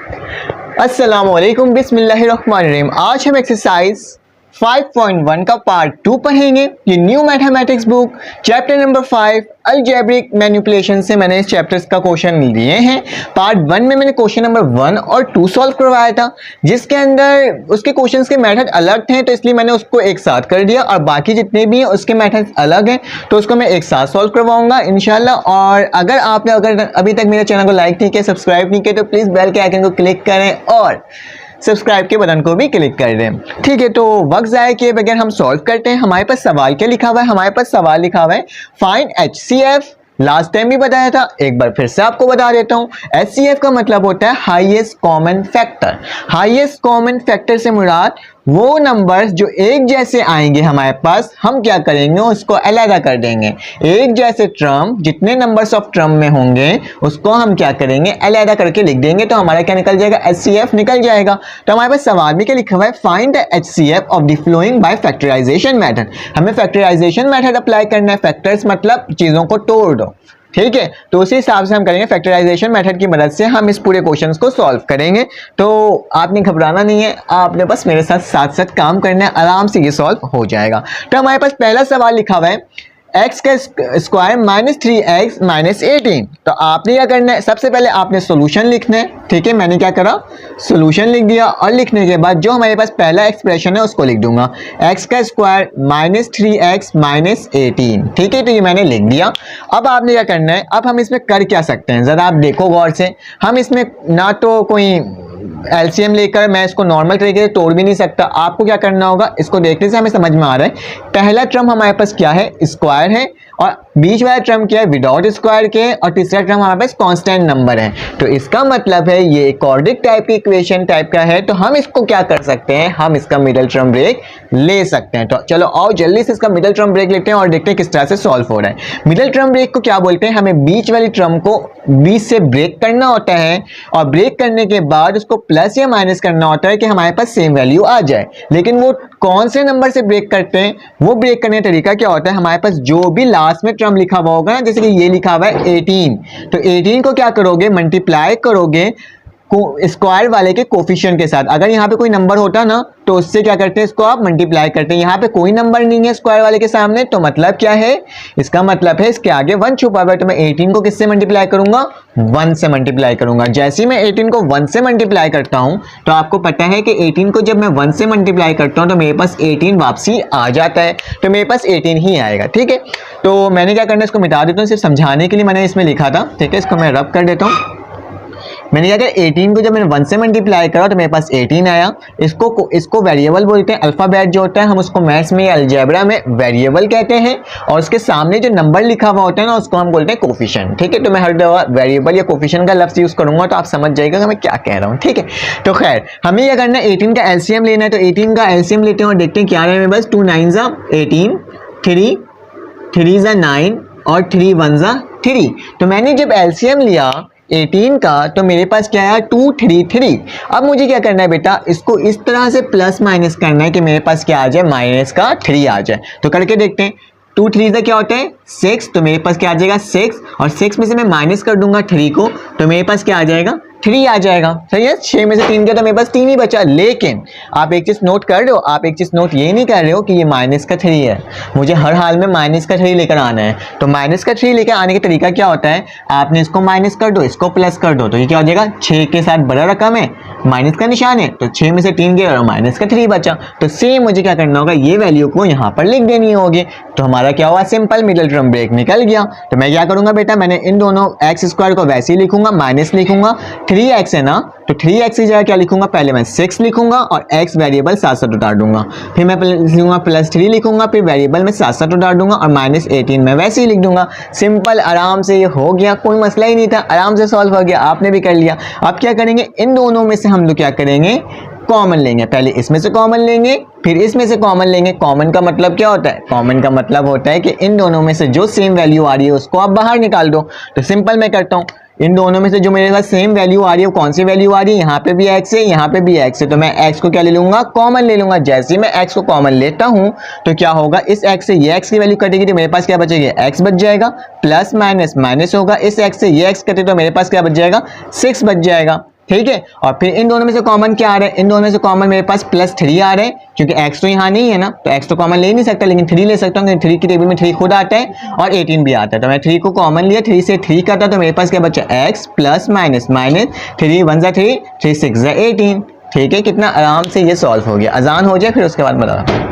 अस्सलामुअलैकुम बिस्मिल्लाहिर्रहमानिर्रहीम। आज हम एक्सरसाइज 5.1 का पार्ट 2 पढ़ेंगे। ये new mathematics book chapter number 5 algebraic manipulation से मैंने इस चैप्टर्स का क्वेश्चन लिए हैं। पार्ट 1 में मैंने क्वेश्चन नंबर 1 और 2 सॉल्व करवाया था, जिसके अंदर उसके क्वेश्चंस के मेथड अलग थे, तो इसलिए मैंने उसको एक साथ कर दिया, और बाकी जितने भी हैं उसके मेथड अलग हैं, तो उसको मैं एक साथ सॉल्व करवाऊंगा इंशाल्लाह। और अगर आपने अभी तक मेरे चैनल को लाइक नहीं किया, सब्सक्राइब नहीं किया, तो प्लीज़ बेल के आइकन को क्लिक करें और सब्सक्राइब के बटन को भी क्लिक कर दें। ठीक है, तो वक्त ज़ाया किए बगैर हम सॉल्व करते हैं। हमारे पास सवाल क्या लिखा हुआ है? हमारे पास सवाल लिखा हुआ है फाइंड HCF। लास्ट टाइम भी बताया था, एक बार फिर से आपको बता देता हूँ। HCF का मतलब होता है highest common factor. Highest common factor से मुराद वो नंबर्स जो एक जैसे आएंगे हमारे पास, हम क्या करेंगे उसको अलग कर देंगे। एक जैसे टर्म जितने नंबर्स ऑफ टर्म में होंगे उसको हम क्या करेंगे, अलग करके लिख देंगे, तो हमारा क्या निकल जाएगा, HCF निकल जाएगा। तो हमारे पास सवाल में क्या लिखा हुआ है, find the HCF of the flowing by factorization method. हमें फैक्टराइजेशन मेथड अप्लाई करना है। फैक्टर्स मतलब चीजों को तोड़ दो, ठीक है। तो उसी हिसाब से हम करेंगे, फैक्टराइजेशन मेथड की मदद से हम इस पूरे क्वेश्चंस को सॉल्व करेंगे। तो आपने घबराना नहीं है, आपने बस मेरे साथ साथ साथ काम करना है, आराम से ये सॉल्व हो जाएगा। तो हमारे पास पहला सवाल लिखा हुआ है x का स्क्वायर -3x -18। तो आपने क्या करना है, सबसे पहले आपने सोल्यूशन लिखना है, ठीक है। मैंने क्या करा, सोल्यूशन लिख दिया, और लिखने के बाद जो हमारे पास पहला एक्सप्रेशन है उसको लिख दूंगा, x का स्क्वायर -3x -18, ठीक है। तो ये मैंने लिख दिया। अब आपने क्या करना है, अब हम इसमें कर क्या सकते हैं, ज़रा आप देखो गौर से। हम इसमें ना तो कोई एलसीएम लेकर मैं इसको नॉर्मल तरीके से तोड़ भी नहीं सकता। आपको क्या करना होगा, इसको देखने से हमें समझ में आ रहा है, पहला टर्म हमारे पास क्या है, स्क्वायर है, और बीच वाला टर्म क्या है, विदाउट स्क्वायर के, और तीसरा टर्म हमारे पास कांस्टेंट नंबर है। तो इसका मतलब है ये क्वाड्रेटिक टाइप की इक्वेशन टाइप का है। तो हम इसको क्या कर सकते हैं, हम इसका मिडिल टर्म ब्रेक ले सकते हैं। तो चलो आओ जल्दी से इसका मिडिल टर्म ब्रेक लेते हैं और देखते हैं किस तरह से सॉल्व हो रहा है। मिडिल टर्म ब्रेक को क्या बोलते हैं, हमें बीच वाली टर्म को बीच से ब्रेक करना होता है, और ब्रेक करने के बाद उसको प्लस या माइनस करना होता है कि हमारे पास सेम वैल्यू आ जाए। लेकिन वो कौन से नंबर से ब्रेक करते हैं, वो ब्रेक करने का तरीका क्या होता है, हमारे पास जो भी लास्ट में टर्म लिखा हुआ होगा ना, जैसे कि ये लिखा हुआ है 18, तो 18 को क्या करोगे, मल्टीप्लाई करोगे स्क्वायर वाले के कोफिशिएंट के साथ। अगर यहाँ पे कोई नंबर होता ना तो उससे क्या करते हैं, इसको आप मल्टीप्लाई करते हैं। यहाँ पे कोई नंबर नहीं है स्क्वायर वाले के सामने, तो मतलब क्या है, इसका मतलब है इसके आगे 1 छुपा हुआ है। तो मैं 18 को किससे मल्टीप्लाई करूंगा, 1 से मल्टीप्लाई करूंगा। जैसे ही मैं 18 को 1 से मल्टीप्लाई करता हूं, तो आपको पता है कि 18 को जब मैं 1 से मल्टीप्लाई करता हूं तो मेरे पास 18 वापसी आ जाता है, तो मेरे पास 18 ही आएगा, ठीक है। तो मैंने क्या करना है, इसको मिटा देता हूँ, सिर्फ समझाने के लिए मैंने इसमें लिखा था, ठीक है। इसको मैं रब कर देता हूँ। मैंने क्या किया, 18 को जब मैंने 1 से मल्टीप्लाई करा तो मेरे पास 18 आया। इसको वेरिएबल बोलते हैं। अल्फाबेट जो होता है हम उसको मैथ्स में या अलजेब्रा में वेरिएबल कहते हैं, और उसके सामने जो नंबर लिखा हुआ होता है ना उसको हम बोलते हैं कोफिशिएंट, ठीक है। तो मैं हर दफा वेरिएबल या कोफिशिएंट का लफ्ज यूज करूंगा तो आप समझ जाइएगा कि मैं क्या कह रहा हूँ, ठीक है। तो खैर हमें क्या करना है, 18 का एलसीएम लेना है। तो 18 का एलसीएम लेते हैं और देखते हैं क्या है। मेरे पास 2 9 18, 3 3 9 और 3 1 3। तो मैंने जब एलसीएम लिया 18 का तो मेरे पास क्या आया, 233। अब मुझे क्या करना है बेटा, इसको इस तरह से प्लस माइनस करना है कि मेरे पास क्या आ जाए, माइनस का 3 आ जाए। तो करके देखते हैं, 2 3 क्या होता है 6, तो मेरे पास क्या आ जाएगा 6, और 6 में से मैं माइनस कर दूंगा 3 को, तो मेरे पास क्या आ जाएगा, 3 आ जाएगा। सही है, 6 में से 3 गया तो मेरे पास 3 ही बचा। लेकिन आप एक चीज नोट कर रहे हो, आप एक चीज नोट ये नहीं कर रहे हो कि ये माइनस का 3 है, मुझे हर हाल में माइनस का 3 लेकर आना है। तो माइनस का 3 लेकर आने का तरीका क्या होता है, आपने इसको माइनस कर दो, इसको प्लस कर दो, तो ये क्या हो जाएगा, 6 के साथ बड़ा रकम है, माइनस का निशान है, तो 6 में से 3 गया और माइनस का 3 बचा। तो सेम मुझे क्या करना होगा, ये वैल्यू को यहाँ पर लिख देनी होगी। तो हमारा क्या हुआ, सिंपल मिडिल टर्म ब्रेक निकल गया। तो मैं क्या करूंगा बेटा, मैंने इन दोनों एक्स स्क्वायर को वैसे ही लिखूंगा, माइनस लिखूंगा, 3x है ना, तो 3x की जगह क्या लिखूंगा, पहले मैं 6 लिखूंगा और x वेरिएबल साथ साथ उतार दूंगा, फिर मैं लिखूंगा +3 लिखूंगा, फिर वेरिएबल में साथ साथ उतार दूंगा, और -18 मैं वैसे ही लिख दूंगा। सिंपल, आराम से ये हो गया, कोई मसला ही नहीं था, आराम से सॉल्व हो गया, आपने भी कर लिया। अब क्या करेंगे, इन दोनों में से हम लोग क्या करेंगे, कॉमन लेंगे। पहले इसमें से कॉमन लेंगे, फिर इसमें से कॉमन लेंगे। कॉमन का मतलब क्या होता है, कॉमन का मतलब होता है कि इन दोनों में से जो सेम वैल्यू आ रही है उसको आप बाहर निकाल दो। तो सिंपल मैं करता हूँ, इन दोनों में से जो मेरे पास सेम वैल्यू आ रही है, कौन सी वैल्यू आ रही है, यहाँ पे भी x है, यहाँ पे भी x है, तो मैं x को क्या ले लूंगा, कॉमन ले लूंगा। जैसे ही मैं x को कॉमन लेता हूँ तो क्या होगा, इस x से ये x की वैल्यू कटेगी तो मेरे पास क्या बचेगा, x बच जाएगा, प्लस माइनस माइनस होगा, इस x से ये x कटे तो मेरे पास क्या बच जाएगा, 6 बच जाएगा। ठीक है। और फिर इन दोनों में से कॉमन क्या आ रहा है, इन दोनों में से कॉमन मेरे पास +3 आ रहा है, क्योंकि x तो यहाँ नहीं है ना, तो x तो कॉमन ले नहीं सकता, लेकिन 3 ले सकता हूँ, क्योंकि 3 की टेबल में 3 खुद आता है और 18 भी आता है। तो मैं 3 को कॉमन लिया, 3 से 3 करता, तो मेरे पास क्या बचा, x प्लस माइनस माइनस 3 1 ज़ा 3, 3 6 ज़ा 18। ठीक है, कितना आराम से ये सॉल्व हो गया। अजान हो जाए फिर उसके बाद बताओ।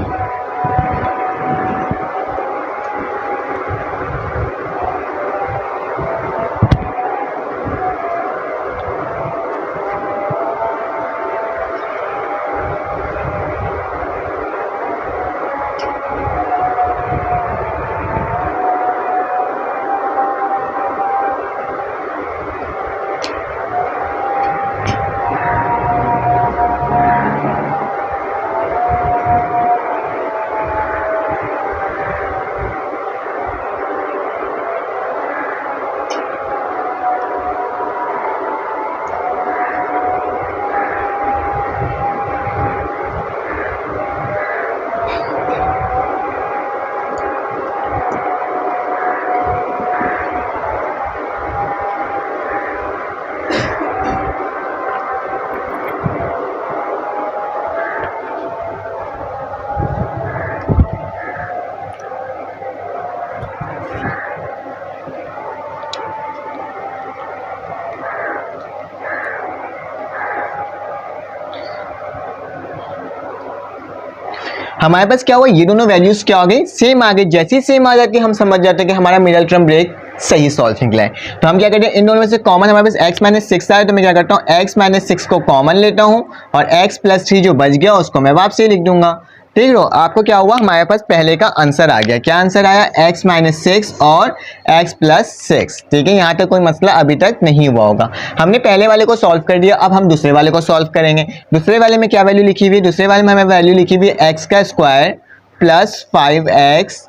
हमारे पास क्या हुआ, ये दोनों वैल्यूज क्या हो गई, सेम आ गई। जैसे ही सेम आ जाती है हम समझ जाते हैं कि हमारा मिडल टर्म ब्रेक सही सॉल्व निकला है। तो हम क्या करते हैं, इन दोनों में से कॉमन हमारे पास x माइनस 6 आया, तो मैं क्या करता हूँ x-6 को कॉमन लेता हूँ और x प्लस 3 जो बच गया उसको मैं वापसी लिख दूंगा। ठीक है, आपको क्या हुआ, हमारे पास पहले का आंसर आ गया। क्या आंसर आया, x-6 और x प्लस 6। ठीक है, यहाँ तक कोई मसला अभी तक नहीं हुआ होगा। हमने पहले वाले को सॉल्व कर दिया, अब हम दूसरे वाले को सॉल्व करेंगे। दूसरे वाले में क्या वैल्यू लिखी हुई है, दूसरे वाले में हमें वैल्यू लिखी हुई है x का स्क्वायर प्लस 5x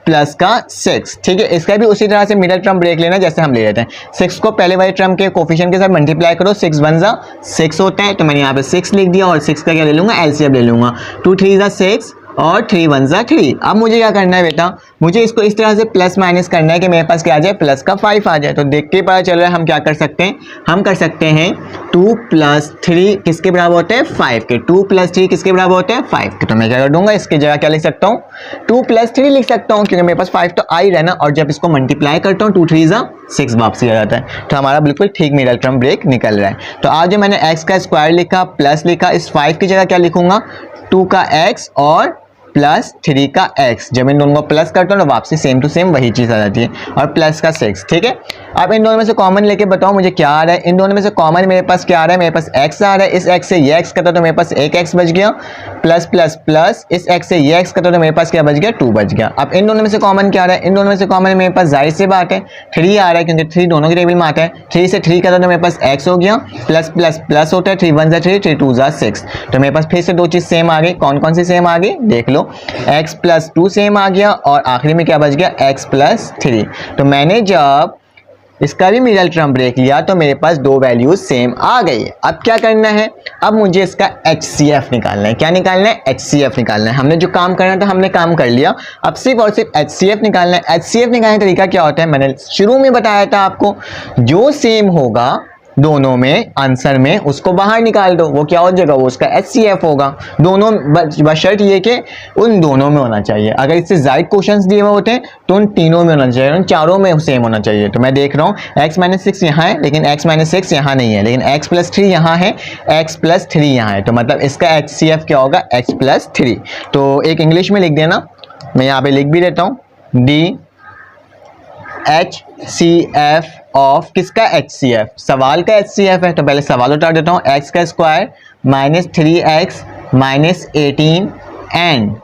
प्लस का 6। ठीक है, इसका भी उसी तरह से मिडल टर्म ब्रेक लेना जैसे हम ले लेते हैं। 6 को पहले वाले टर्म के कोफिशिएंट के साथ मल्टीप्लाई करो, 6 1 ज़ा 6 होता है, तो मैंने यहाँ पे 6 लिख दिया और 6 का क्या ले लूँगा, एलसीएम ले लूँगा। 2 3 ज़ा 6 और 3 1 ज़ा 3। अब मुझे क्या करना है बेटा, मुझे इसको इस तरह से प्लस माइनस करना है कि मेरे पास क्या आ जाए, प्लस का 5 आ जाए। तो देख के पता चल रहा है हम क्या कर सकते हैं, हम कर सकते हैं 2 + 3 किसके बराबर होते हैं, 5 के। 2 + 3 किसके बराबर होते हैं, 5 के। तो मैं क्या कर दूंगा, इसकी जगह क्या लिख सकता हूँ, 2 + 3 लिख सकता हूँ, क्योंकि मेरे पास 5 तो आ ही रहना। और जब इसको मल्टीप्लाई करता हूँ 2 3 ज़ा 6 वापसी आ जाता है। तो हमारा बिल्कुल ठीक मिडल टर्म ब्रेक निकल रहा है। तो आज जो मैंने x का स्क्वायर लिखा प्लस लिखा, इस 5 की जगह क्या लिखूंगा, 2 का x और प्लस 3 का x। जब इन दोनों को प्लस करता हूँ तो वापसी सेम टू सेम वही चीज़ आ जाती है, और प्लस का 6। ठीक है, अब इन दोनों में से कॉमन लेके बताओ मुझे क्या आ रहा है। इन दोनों में से कॉमन मेरे पास क्या आ रहा है, मेरे पास x आ रहा है, इस x से ये x करता तो मेरे पास एक x बच गया, प्लस प्लस प्लस इस x से ये x करता तो मेरे पास क्या बच गया, 2 बच गया। अब इन दोनों में से कॉमन क्या आ रहा है, इन दोनों में से कॉमन मेरे पास जाहिर सी बात है 3 आ रहा है, क्योंकि 3 दोनों की टेबल में आता है। 3 से 3 करता तो मेरे पास x हो गया, प्लस प्लस प्लस होता है, 3 1 ज़ा 3, 3 2 ज़ा 6। तो मेरे पास फिर से दो चीज़ सेम आ गई। कौन कौन सी सेम आ गई देख लो, x प्लस 2 सेम आ गया और आखिरी में क्या बच गया, x प्लस 3। तो मैंने जब इसका भी मिडल टर्म ब्रेक लिया तो मेरे पास दो वैल्यूज सेम आ गई। अब क्या करना है, अब मुझे इसका HCF निकालना है। क्या निकालना है, HCF निकालना है। हमने जो काम करना था हमने काम कर लिया, अब सिर्फ और सिर्फ HCF निकालना है। HCF निकालने का तरीका क्या होता है, मैंने शुरू में बताया था आपको, जो सेम होगा दोनों में आंसर में उसको बाहर निकाल दो, वो क्या हो जाएगा, वो उसका HCF होगा। दोनों बशर्त ये कि उन दोनों में होना चाहिए। अगर इससे ज़ायद क्वेश्चंस दिए हुए होते हैं तो उन तीनों में होना चाहिए, उन चारों में सेम होना चाहिए। तो मैं देख रहा हूँ x-6 यहाँ है, लेकिन x-6 यहाँ नहीं है, लेकिन x प्लस 3 यहाँ है, x प्लस 3 यहाँ है। तो मतलब इसका HCF क्या होगा, x प्लस 3। तो एक इंग्लिश में लिख देना, मैं यहाँ पे लिख भी देता हूँ, HCF ऑफ किसका, HCF, सवाल का HCF है। तो पहले सवाल उतार देता हूँ, x का square minus 3x minus 18 and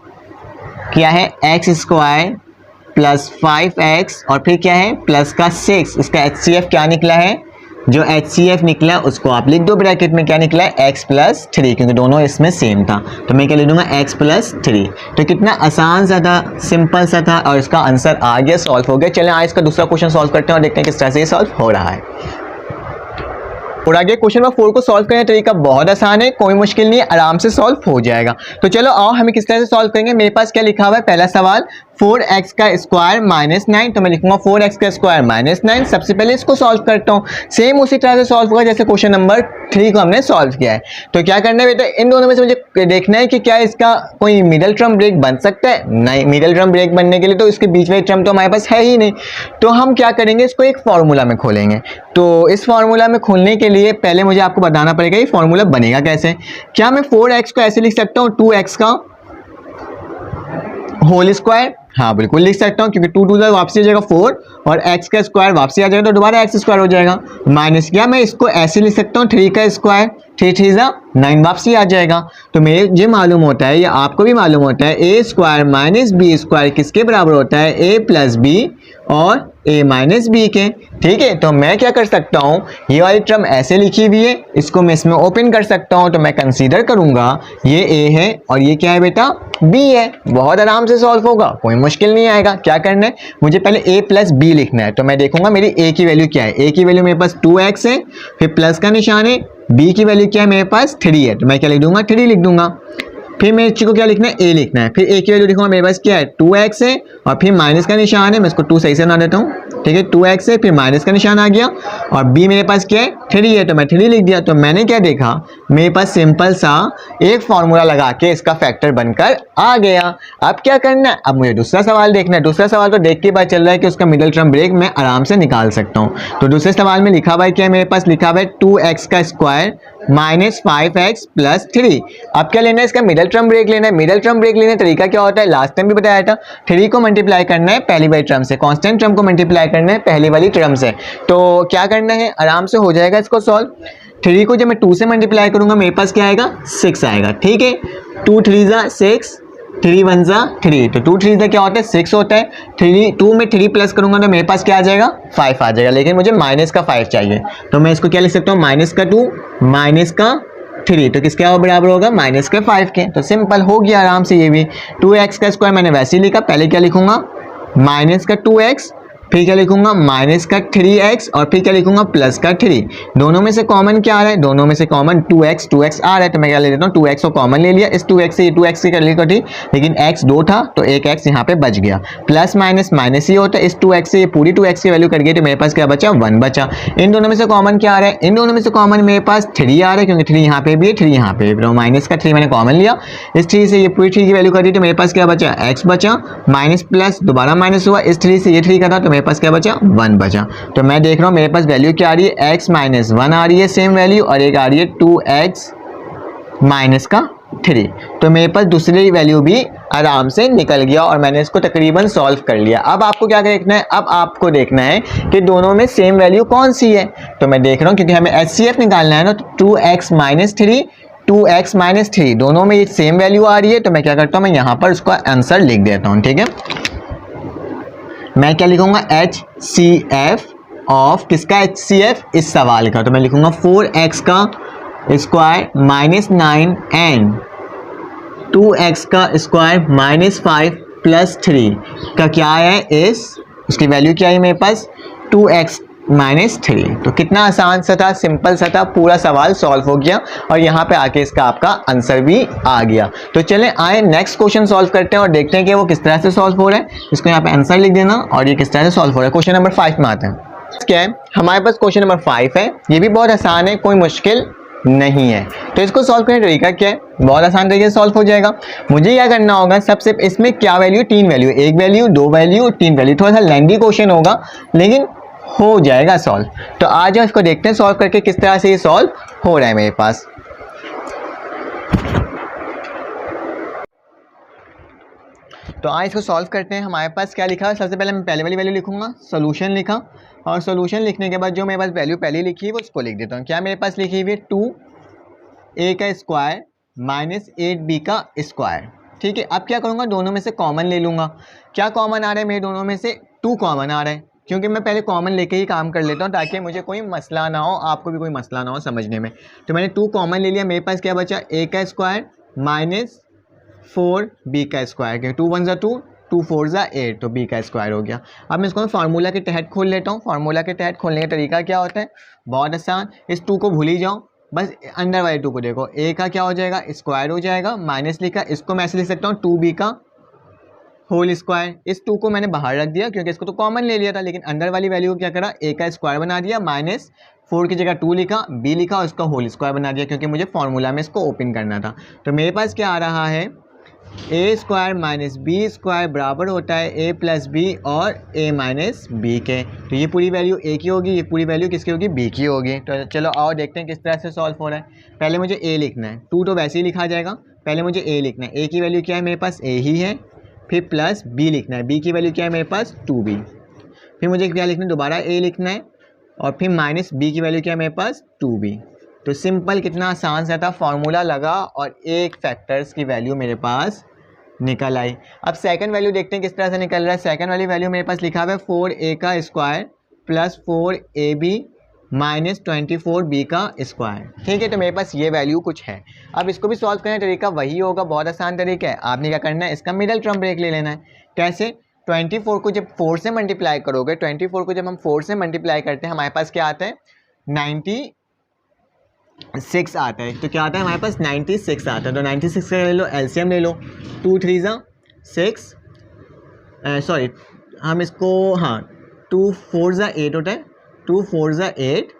क्या है, x स्क्वायर प्लस 5x और फिर क्या है प्लस का 6। इसका HCF क्या निकला है, जो HCF निकला उसको आप लिख दो ब्रैकेट में, क्या निकला है, x प्लस 3, क्योंकि दोनों इसमें सेम था। तो मैं क्या लिख दूंगा, x प्लस 3। तो कितना आसान सा था, सिंपल सा था और इसका आंसर आ गया, सॉल्व हो गया। चलें आज इसका दूसरा क्वेश्चन सॉल्व करते हैं और देखते हैं किस तरह से ये सॉल्व हो रहा है। और आगे क्वेश्चन नंबर 4 को सॉल्व करने का तरीका बहुत आसान है, कोई मुश्किल नहीं है, आराम से सॉल्व हो जाएगा। तो चलो आओ हमें किस तरह से सॉल्व करेंगे। मेरे पास क्या लिखा हुआ है, पहला सवाल 4x का स्क्वायर माइनस 9, तो मैं लिखूंगा 4x का स्क्वायर माइनस 9। सबसे पहले इसको सॉल्व करता हूँ, सेम उसी तरह से सॉल्व होगा जैसे क्वेश्चन नंबर 3 को हमने सॉल्व किया है। तो क्या करना है बेटा, इन दोनों में से मुझे देखना है कि क्या इसका कोई मिडल टर्म ब्रेक बन सकता है। नहीं, मिडल टर्म ब्रेक बनने के लिए तो इसके बीच में टर्म तो हमारे पास है ही नहीं। तो हम क्या करेंगे, इसको एक फॉर्मूला में खोलेंगे। तो इस फॉर्मूला में खोलने के लिए पहले मुझे आपको बताना पड़ेगा ये फॉर्मूला बनेगा कैसे। क्या मैं 4x को ऐसे लिख सकता हूँ 2x का होल स्क्वायर? हाँ बिल्कुल लिख सकता हूँ, क्योंकि 2 2 वापसी आ जाएगा 4 और x का स्क्वायर वापसी आ जाएगा तो दोबारा x स्क्वायर हो जाएगा माइनस। क्या मैं इसको ऐसे लिख सकता हूँ 3 का स्क्वायर, 3 3 9 वापसी आ जाएगा। तो मुझे मालूम होता है, या आपको भी मालूम होता है, a square minus B square किसके बराबर होता है, a प्लस बी और a माइनस बी के। ठीक है, तो मैं क्या कर सकता हूँ, ये वाली टर्म ऐसे लिखी हुई है, इसको मैं इसमें ओपन कर सकता हूँ। तो मैं कंसीडर करूंगा ये a है और ये क्या है बेटा, b है। बहुत आराम से सॉल्व होगा, कोई मुश्किल नहीं आएगा। क्या करना है, मुझे पहले a प्लस बी लिखना है। तो मैं देखूंगा मेरी a की वैल्यू क्या है। a की वैल्यू मेरे पास 2x है, फिर प्लस का निशान है। b की वैल्यू क्या है, मेरे पास 3 है, तो मैं क्या लिख दूंगा, 3 लिख दूंगा। फिर मेरे चीज को क्या लिखना है, a लिखना है। फिर a की वैल्यू लिखूंगा, मेरे पास क्या है 2x है और फिर माइनस का निशान है। मैं इसको 2 सही से बना देता हूँ। ठीक है, 2x है, फिर माइनस का निशान आ गया और b मेरे पास क्या है 3 है, तो मैं 3 लिख दिया। तो मैंने क्या देखा, मेरे पास सिंपल सा एक फॉर्मूला लगा के इसका फैक्टर बनकर आ गया। अब क्या करना है, अब मुझे दूसरा सवाल देखना है। दूसरा सवाल तो देख के पता चल रहा है कि उसका मिडल टर्म ब्रेक मैं आराम से निकाल सकता हूँ। तो दूसरे सवाल में लिखा हुआ है क्या, मेरे पास लिखा हुआ है 2x का स्क्वायर माइनस 5x प्लस 3। अब क्या लेना है, इसका मिडल टर्म ब्रेक लेना है। मिडल टर्म ब्रेक लेने का तरीका क्या होता है, लास्ट टाइम भी बताया था। 3 को मल्टीप्लाई करना है पहली वाली टर्म से, कांस्टेंट टर्म को मल्टीप्लाई करना है पहली वाली टर्म से। तो क्या करना है, आराम से हो जाएगा इसको सॉल्व। 3 को जब मैं 2 से मल्टीप्लाई करूंगा मेरे पास क्या आएगा, 6 आएगा। ठीक है, 2 3 6, 3 1 3, तो 2 3 क्या होता है 6 होता है। 2 में 3 प्लस करूंगा तो मेरे पास क्या आ जाएगा, 5 आ जाएगा। लेकिन मुझे माइनस का 5 चाहिए, तो मैं इसको क्या लिख सकता हूँ, माइनस का 2 माइनस का 3, तो किसके बराबर होगा, माइनस के 5 के। तो सिंपल हो गया आराम से ये भी। 2x का स्क्वायर मैंने वैसे ही लिखा, पहले क्या लिखूंगा, माइनस का 2x, फिर क्या लिखूंगा माइनस का 3x और फिर क्या लिखूंगा प्लस का 3। दोनों में से कॉमन क्या आ रहा है, दोनों में से कॉमन 2x आ रहा है, तो मैं क्या ले लेता हूँ 2x को कॉमन ले लिया। इस 2x से ये 2x की कर ली कटी, लेकिन x 2 था तो एक x यहाँ पे बच गया। प्लस माइनस माइनस ही होता है, इस 2x से ये पूरी 2x की वैल्यू कट गई तो मेरे पास क्या बचा, 1 बचा। इन दोनों में से कॉमन क्या आ रहा है, इन दोनों में से कॉमन मेरे पास 3 आ रहा है, क्योंकि 3 यहाँ पे भी है 3 यहाँ पे, तो माइनस का 3 मैंने कॉमन लिया। इस 3 से ये पूरी 3 की वैल्यू कटी तो मेरे पास क्या बचा, x बचा, माइनस प्लस दोबारा माइनस हुआ, इस 3 से ये 3 का था तो मेरे पास क्या बचा, 1 बचा। तो मैं देख रहा हूं मेरे पास वैल्यू क्या आ रही है, x माइनस 1 आ रही है सेम वैल्यू, और एक आ रही है 2x माइनस का 3। तो मेरे पास दूसरी वैल्यू भी आराम से निकल गया और मैंने इसको तकरीबन सॉल्व कर लिया। अब आपको क्या देखना है, अब आपको देखना है कि दोनों में सेम वैल्यू कौन सी है। तो मैं देख रहा हूं क्योंकि हमें HCF निकालना है ना, तो 2x माइनस 3 2x माइनस 3 दोनों में सेम वैल्यू आ रही है। तो मैं क्या करता हूं, मैं यहां पर उसका आंसर लिख देता हूं। ठीक है, मैं क्या लिखूंगा, HCF ऑफ किसका, HCF इस सवाल का। तो मैं लिखूंगा 4x का स्क्वायर माइनस 9 एंड 2x का स्क्वायर माइनस 5 प्लस 3 का क्या है, इस उसकी वैल्यू क्या है मेरे पास, 2x माइनस 3। तो कितना आसान सा था, सिंपल सा था, पूरा सवाल सॉल्व हो गया और यहाँ पे आके इसका आपका आंसर भी आ गया। तो चलें आए नेक्स्ट क्वेश्चन सॉल्व करते हैं और देखते हैं कि वो किस तरह से सॉल्व हो रहा है। इसको यहाँ पे आंसर लिख देना और ये किस तरह से सॉल्व हो रहा है। क्वेश्चन नंबर 5 में आते हैं। क्या है, हमारे पास क्वेश्चन नंबर 5 है, ये भी बहुत आसान है, कोई मुश्किल नहीं है। तो इसको सॉल्व करने का तरीका क्या है, बहुत आसान तरीके से सॉल्व हो जाएगा। मुझे क्या करना होगा, सबसे इसमें क्या value, 3 value, 1 value 2 value 3 value. थोड़ा सा लेंथी क्वेश्चन होगा लेकिन हो जाएगा सॉल्व। तो आज हम इसको देखते हैं सॉल्व करके किस तरह से ये सॉल्व हो रहा है मेरे पास। तो आज इसको सॉल्व करते हैं। हमारे पास क्या लिखा है, सबसे पहले मैं पहले वाली वैल्यू लिखूंगा, सोल्यूशन लिखा, और सोल्यूशन लिखने के बाद जो मेरे पास वैल्यू पहले लिखी है वो उसको लिख देता हूँ। क्या मेरे पास लिखी हुई है 2a का स्क्वायर माइनस 8b का स्क्वायर। ठीक है, अब क्या करूँगा, दोनों में से कॉमन ले लूँगा। क्या कॉमन आ रहा है मेरे दोनों में से, 2 कॉमन आ रहा है, क्योंकि मैं पहले कॉमन लेके ही काम कर लेता हूँ ताकि मुझे कोई मसला ना हो, आपको भी कोई मसला ना हो समझने में। तो मैंने 2 कॉमन ले लिया, मेरे पास क्या बचा, a का स्क्वायर माइनस 4b का स्क्वायर, क्योंकि 2 1 2 2 4 8, तो b का स्क्वायर हो गया। अब मैं इसको फार्मूला के तहत खोल लेता हूँ। फार्मूला के तहत खोलने का तरीका क्या होता है, बहुत आसान, इस 2 को भूल ही जाओ, बस अंदर वाले 2 को देखो। a का क्या हो जाएगा, स्क्वायर हो जाएगा, माइनस लिखा, इसको मैं ऐसे लिख सकता हूँ 2b का होल स्क्वायर, इस 2 को मैंने बाहर रख दिया क्योंकि इसको तो कॉमन ले लिया था, लेकिन अंदर वाली वैल्यू को क्या करा, a का स्क्वायर बना दिया, माइनस 4 की जगह 2 लिखा, b लिखा और इसका होल स्क्वायर बना दिया क्योंकि मुझे फॉर्मूला में इसको ओपन करना था। तो मेरे पास क्या आ रहा है, ए स्क्वायर माइनस बी स्क्वायर बराबर होता है ए प्लस बी और ए माइनस बी के। तो ये पूरी वैल्यू ए की होगी, ये पूरी वैल्यू किसकी होगी, बी की होगी। तो चलो और देखते हैं किस तरह से सॉल्व हो रहा है। पहले मुझे ए लिखना है, 2 तो वैसे ही लिखा जाएगा, पहले मुझे ए लिखना है। ए की वैल्यू क्या है मेरे पास, ए ही है। फिर प्लस बी लिखना है, बी की वैल्यू क्या है मेरे पास, 2b। फिर मुझे क्या लिखना है, दोबारा ए लिखना है और फिर माइनस बी की वैल्यू क्या है मेरे पास, 2b। तो सिंपल, कितना आसान सा था, फार्मूला लगा और एक फैक्टर्स की वैल्यू मेरे पास निकल आई। अब सेकंड वैल्यू देखते हैं किस तरह से निकल रहा है। सेकंड वाली वैल्यू मेरे पास लिखा हुआ है 4a का square plus 4ab minus 24b का स्क्वायर। ठीक है, तो मेरे पास ये वैल्यू कुछ है। अब इसको भी सॉल्व करने का तरीका वही होगा, बहुत आसान तरीका है। आपने क्या करना है, इसका मिडल टर्म ब्रेक ले लेना है। कैसे, 24 को जब 4 से मल्टीप्लाई करोगे, 24 को जब हम 4 से मल्टीप्लाई करते हैं हमारे पास क्या आता है, 96 आता है। तो क्या आता है हमारे पास, 96 आता है। तो 96 का ले लो, एलसीएम ले लो, 2 3 ज़ा 6, सॉरी हम इसको, हाँ 2 4 ज़ा 8 होता है, 2 4 ज़ा 8।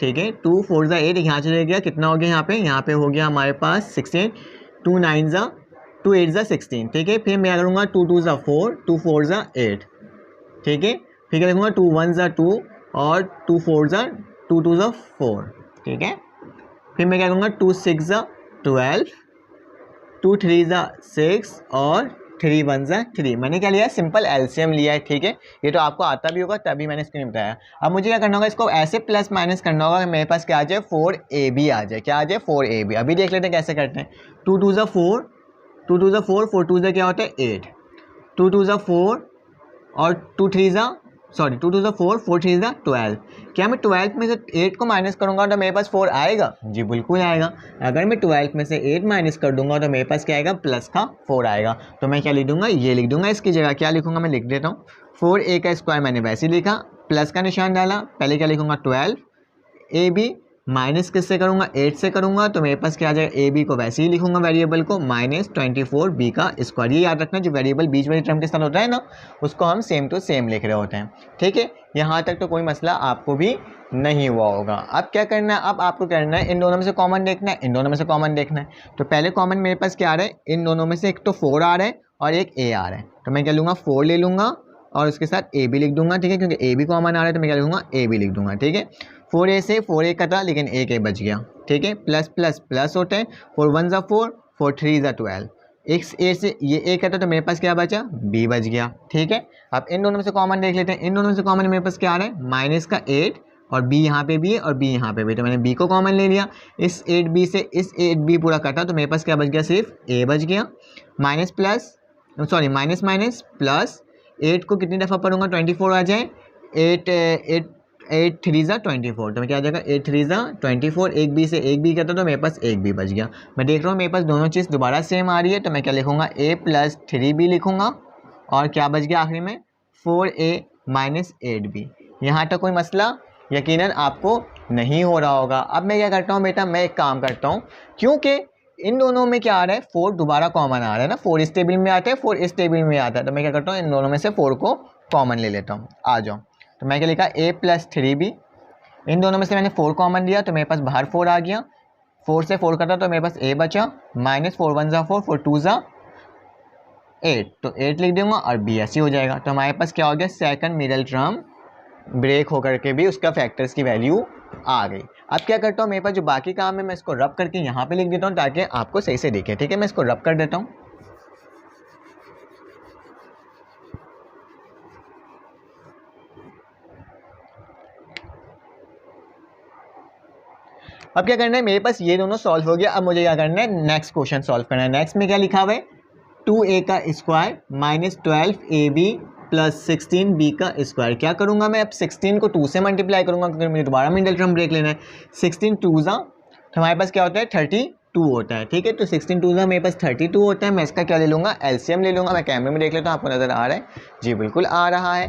ठीक है, 2 4 ज़ा 8 यहाँ चले गया, कितना हो गया यहाँ पे हो गया हमारे पास 16, 2 9 ज़ा 2 8 ज़ा 16। ठीक है, फिर मैं करूँगा 2 2 ज़ा 4, 2 4 ज़ा 8। ठीक है, फिर क्या लिखूँगा 2 1 ज़ा 2 और 2 4 ज़ा 2 2 ज़ा 4। ठीक है, फिर मैं क्या करूँगा 2 6 ज़ा 12, 2 3 ज़ा 6 और 3 1 ज़ा 3। मैंने क्या लिया है, सिंपल एलसीएम लिया है। ठीक है, ये तो आपको आता भी होगा तभी मैंने इसको नहीं बताया। अब मुझे क्या करना होगा, इसको ऐसे प्लस माइनस करना होगा कि मेरे पास क्या आ जाए, 4ab आ जाए। क्या आ जाए, 4ab। अभी देख लेते हैं कैसे करते हैं। 2 2 ज़ा 4, 2 2 ज़ा 4, 4 2 ज़ा क्या होता है 8, 2 2 ज़ा 4 और 2 3 ज़ा, सॉरी 2 2 ज़ा 4, 4 3 ज़ा 12। क्या मैं 12 में से 8 को माइनस करूँगा तो मेरे पास 4 आएगा, जी बिल्कुल आएगा। अगर मैं 12 में से 8 माइनस कर दूंगा तो मेरे पास क्या आएगा, प्लस का 4 आएगा। तो मैं क्या लिख दूंगा, ये लिख दूंगा। इसकी जगह क्या लिखूंगा, मैं लिख देता हूँ 4a का स्क्वायर, मैंने वैसे ही लिखा, प्लस का निशान डाला। पहले क्या लिखूंगा 12ab माइनस किससे करूँगा, 8 से करूँगा। तो मेरे पास क्या आ जाएगा, ए बी को वैसे ही लिखूंगा वेरिएबल को, माइनस 24b का स्क्वायर। ये याद रखना, जो वेरिएबल बीच वाली टर्म के साथ होता है ना, उसको हम सेम टू सेम लिख रहे होते हैं। ठीक है, यहाँ तक तो कोई मसला आपको भी नहीं हुआ होगा। अब क्या करना है, अब आपको करना है इन दोनों में से कॉमन देखना है, इन दोनों में से कॉमन देखना है। तो पहले कॉमन मेरे पास क्या आ रहा है, इन दोनों में से एक तो 4 आ रहा है और एक a आ रहा है। तो मैं क्या लूँगा, 4 ले लूँगा और उसके साथ a भी लिख दूंगा। ठीक है, क्योंकि a भी कॉमन आ रहा है तो मैं क्या लिखूँगा, a भी लिख दूंगा। ठीक है, 4a से 4a कटा लेकिन एक a बच गया। ठीक है, प्लस प्लस प्लस होते हैं, 4 1 ज़ा 4, 4 3 ज़ा 12। एक a से ये a कटा तो मेरे पास क्या बचा, b बच गया। ठीक है, अब इन दोनों में से कॉमन देख लेते हैं। इन दोनों में से कॉमन मेरे पास क्या आ रहा है, माइनस का 8 और b यहाँ पे भी है और b यहाँ पे भी, तो मैंने b को कॉमन ले लिया। इस 8b से इस 8b पूरा कटा तो मेरे पास क्या बच गया, सिर्फ a बच गया। Minus plus, sorry minus minus plus, 8 को कितनी दफ़ा पढ़ूंगा, 24 आ जाए, 8 3 ज़ा 24। तो मैं क्या आ जाएगा, 8 3 ज़ा 24। एक बी से एक बी करता तो मेरे पास एक बी बच गया। मैं देख रहा हूँ मेरे पास दोनों चीज़ दोबारा सेम आ रही है, तो मैं क्या लिखूँगा, a प्लस 3b लिखूँगा और क्या बच गया आखिरी में, 4a माइनस 8b। यहाँ तक कोई मसला यकीनन आपको नहीं हो रहा होगा। अब मैं क्या करता हूँ बेटा, मैं एक काम करता हूँ, क्योंकि इन दोनों में क्या आ रहा है, 4 दोबारा कॉमन आ रहा है ना, 4 इस टेबल में आता है, 4 इस टेबल में आता है। तो मैं क्या करता हूँ, इन दोनों में से 4 को कॉमन ले लेता हूँ। आ जाओ, तो मैं क्या लिखा, a प्लस 3b। इन दोनों में से मैंने 4 कॉमन लिया तो मेरे पास बाहर 4 आ गया। 4 से 4 कटा तो मेरे पास a बचा, माइनस 4 1 ज़ा 4, 4 2 ज़ा 8, तो 8 लिख दूंगा और b ऐसी हो जाएगा। तो हमारे पास क्या हो गया, सेकंड मिडल टर्म ब्रेक होकर के भी उसका फैक्टर्स की वैल्यू आ गई। अब क्या करता हूँ, मेरे पास जो बाकी काम है मैं इसको रब करके यहाँ पे लिख देता हूँ ताकि आपको सही से दिखे। ठीक है, मैं इसको रब कर देता हूँ। अब क्या करना है, मेरे पास ये दोनों सॉल्व हो गया। अब मुझे क्या करना है, नेक्स्ट क्वेश्चन सॉल्व करना है। नेक्स्ट में क्या लिखा हुआ है, 2a का square minus 12ab plus 16b का स्क्वायर। क्या करूंगा मैं, अब 16 को 2 से मल्टीप्लाई करूंगा क्योंकि मुझे दोबारा मिडल टर्म ब्रेक लेना है। 16 2 ज़ा, तो हमारे पास क्या होता है, 32 होता है। ठीक है, तो 16 2 ज़ा मेरे पास 32 होता है। मैं इसका क्या ले लूँगा, एलसीएम ले लूँगा। मैं कैमरे में देख लेता हूँ, आपको नज़र आ रहा है, जी बिल्कुल आ रहा है।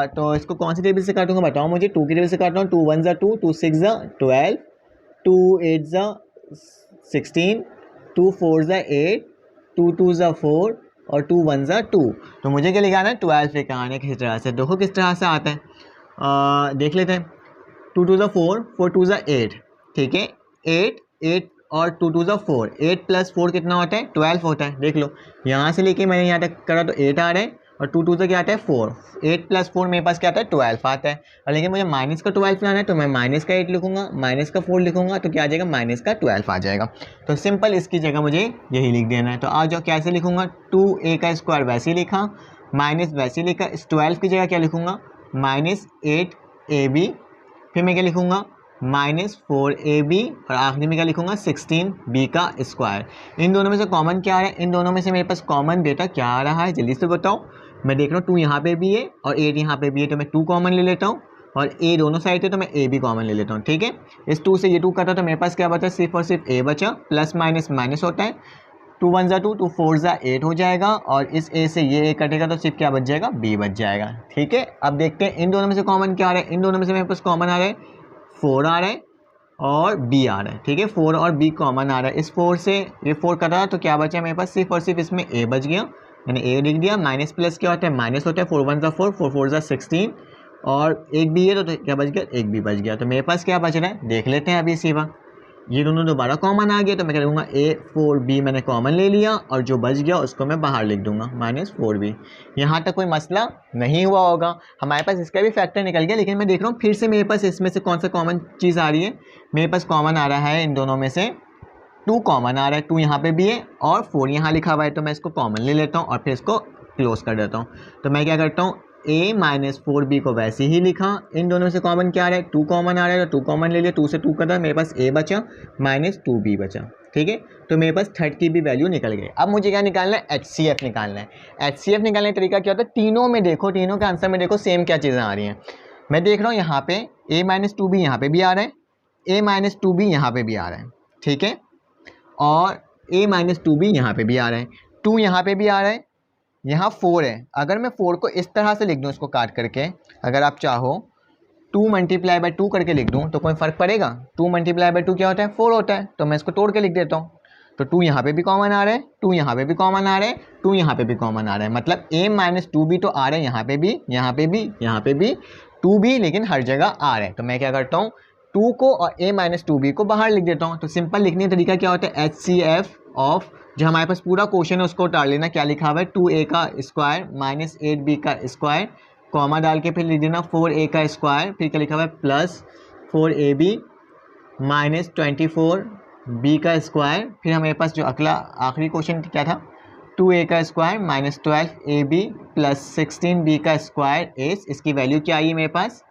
तो इसको कौन सी टेबल से काटूंगा बताओ मुझे, 2 की टेबल से काट रहा हूँ। 2 1 ज़ा 2, 2 6 ज़ा 12, 2 8 ज़ा 16, 2 4 ज़ा 8, 2 2 ज़ा 4 और 2 1 ज़ा 2, तो मुझे क्या लिखाना है 12 लिखाना है किसी तरह से। देखो किस तरह से आता है, देख लेते हैं। 2 2 ज़ा 4, 4 2 ज़ा 8, ठीक है, 8 8 और 2 2 ज़ा 4, 8 प्लस 4 कितना होता है 12 होता है। देख लो यहाँ से लेके मैंने यहाँ तक करा तो 8 आ रहा है और 2 2 से क्या आता है 4, 8 प्लस 4 मेरे पास क्या आता है 12 आता है। और लेकिन मुझे माइनस का 12 लाना है तो मैं माइनस का 8 लिखूंगा, माइनस का 4 लिखूंगा तो क्या आ जाएगा माइनस का 12 आ जाएगा। तो सिंपल इसकी जगह मुझे यही लिख देना है। तो आ जाओ कैसे लिखूंगा, 2a का स्क्वायर वैसे ही लिखा, माइनस वैसे ही लिखा, इस 12 की जगह क्या लिखूंगा माइनस 8ab, फिर मैं क्या लिखूंगा माइनस 4ab और आखिरी में क्या लिखूंगा 16b का स्क्वायर। इन दोनों में से कॉमन क्या आ रहा है, इन दोनों में से मेरे पास कॉमन बेटा क्या आ रहा है जल्दी से बताओ। मैं देख रहा हूँ 2 यहाँ पे भी है और 8 यहाँ पे भी है, तो मैं 2 कॉमन ले लेता हूँ और a दोनों साइड है तो मैं a भी कॉमन ले लेता हूँ। ठीक है, इस 2 से ये 2 कटा तो मेरे पास क्या बचा सिर्फ और सिर्फ a बचा, प्लस माइनस माइनस होता है, 2 1 ज़ा 2, 2 4 ज़ा 8 हो जाएगा और इस a से ये a कटेगा तो सिर्फ क्या बच जाएगा b बच जाएगा। ठीक है, अब देखते हैं इन दोनों में से कॉमन क्या आ रहा है। इन दोनों में से मेरे पास कॉमन आ रहा है 4 आ रहा है और b आ रहा है। ठीक है, 4 और b कॉमन आ रहा है, इस 4 से ये 4 कटा तो क्या बचा मेरे पास सिर्फ और सिर्फ इसमें a बच गया, मैंने a लिख दिया। माइनस प्लस क्या होता है माइनस होता है, 4 1 ज़ा 4, 4 4 ज़ा 16 और एक b है तो क्या बच गया एक b बच गया। तो मेरे पास क्या बच रहा है देख लेते हैं अभी सिवा, ये दोनों दोबारा कॉमन आ गया तो मैं क्या लूँगा a4b मैंने कॉमन ले लिया और जो बच गया उसको मैं बाहर लिख दूंगा माइनस 4b। यहाँ तक कोई मसला नहीं हुआ होगा, हमारे पास इसका भी फैक्टर निकल गया। लेकिन मैं देख रहा हूँ फिर से मेरे पास इसमें से कौन सा कॉमन चीज़ आ रही है, मेरे पास कॉमन आ रहा है इन दोनों में से 2 कॉमन आ रहा है, 2 यहाँ पे भी है और 4 यहाँ लिखा हुआ है, तो मैं इसको कॉमन ले लेता हूँ और फिर इसको क्लोज कर देता हूँ। तो मैं क्या करता हूँ a माइनस 4b को वैसे ही लिखा, इन दोनों से कॉमन क्या आ रहा है 2 कॉमन आ रहा है तो 2 कॉमन ले लिया, 2 से 2 का था मेरे पास a बचा माइनस 2b बचा। ठीक है, तो मेरे पास थर्ड की भी वैल्यू निकल गई। अब मुझे क्या निकालना है HCF निकालना है। HCF निकालने का तरीका क्या होता है, तीनों में देखो, तीनों के आंसर में देखो सेम क्या चीज़ें आ रही हैं। मैं देख रहा हूँ यहाँ पे a माइनस 2b यहाँ पे भी आ रहा है, a माइनस 2b यहाँ पे भी आ रहा है, ठीक है, और a माइनस 2b यहाँ पे भी आ रहा है, 2 यहाँ पे भी आ रहा है, यहाँ 4 है। अगर मैं 4 को इस तरह से लिख दूँ इसको काट करके, अगर आप चाहो 2 मल्टीप्लाई बाय 2 करके लिख दूँ तो कोई फ़र्क पड़ेगा, 2 मल्टीप्लाई बाय 2 क्या होता है 4 होता है, तो मैं इसको तोड़ के लिख देता हूँ। तो 2 यहाँ पे भी कॉमन आ रहा है, 2 यहाँ पे भी कॉमन आ रहा है, 2 यहाँ पे भी कॉमन आ रहा है, मतलब a माइनस 2b तो आ रहा है यहाँ पे भी, यहाँ पे भी, यहाँ पे भी, 2b लेकिन हर जगह आ रहा है। तो मैं क्या करता हूँ 2 को और a माइनस 2b को बाहर लिख देता हूँ। तो सिंपल लिखने का तरीका क्या होता है HCF ऑफ जो हमारे पास पूरा क्वेश्चन है उसको उतार लेना, क्या लिखा हुआ है 2a का स्क्वायर माइनस 8b का स्क्वायर, कॉमा डाल के फिर लिख देना 4a का स्क्वायर, फिर क्या लिखा हुआ है प्लस 4ab माइनस 24b का स्क्वायर, फिर हमारे पास जो अगला आखिरी क्वेश्चन क्या था 2a का square minus 12ab plus 16b का स्क्वायर एस, इसकी वैल्यू क्या आई है मेरे पास